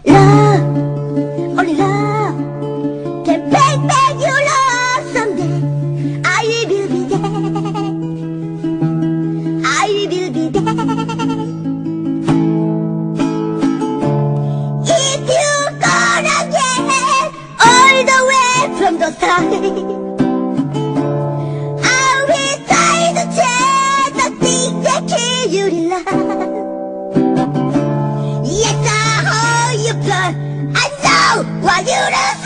Love, only love can bring back your love someday. I will be there. I will be there. If you're gonna get all the way from the side, I will try to change the things that kill you in love. Yes, I hold your blood. I know why you don't